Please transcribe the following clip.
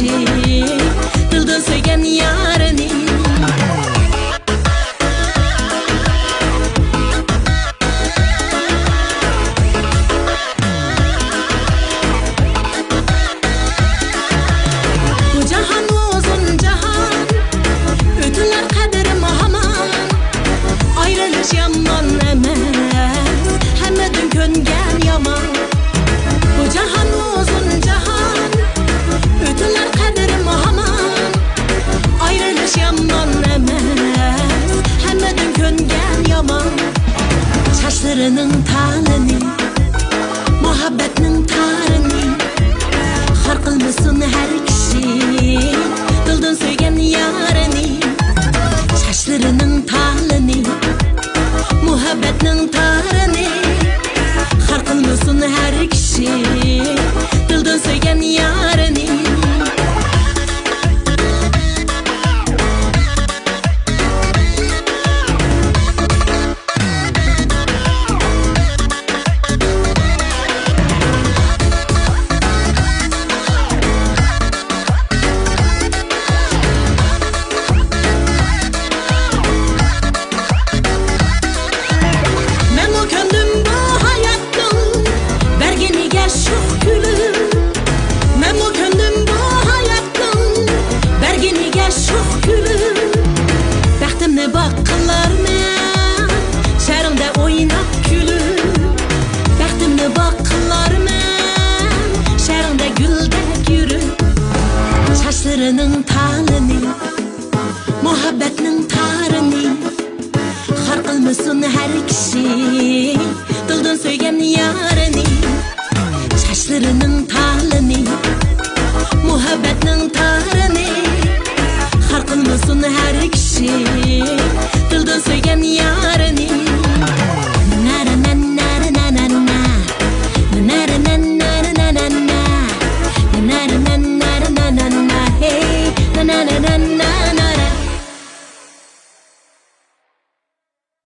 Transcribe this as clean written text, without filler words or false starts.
kişi dilden söygen yarını. Bu cahan uzun cahan, ödüller kaderim aman. Ayrılış yaman emez, hemmedin köngen yaman. Bu cahan uzun cahan, ödüller kaderim aman. Ayrılış yaman emez, hemmedin köngen yaman. Saçlarının talını, muhabbetinin tarını, har kılmasın her kişi dilden söygen yarını. Saçlarının talını, muhabbetinin tarını, har kılmasın her kişi dilden söygen yarını. Saçlarının talını, muhabbetinin tarını, har kılmasın her kişi dilden söygen yarını. Saçlarının talını, muhabbetinin tarını, har kılmasın her kişi dilden söygen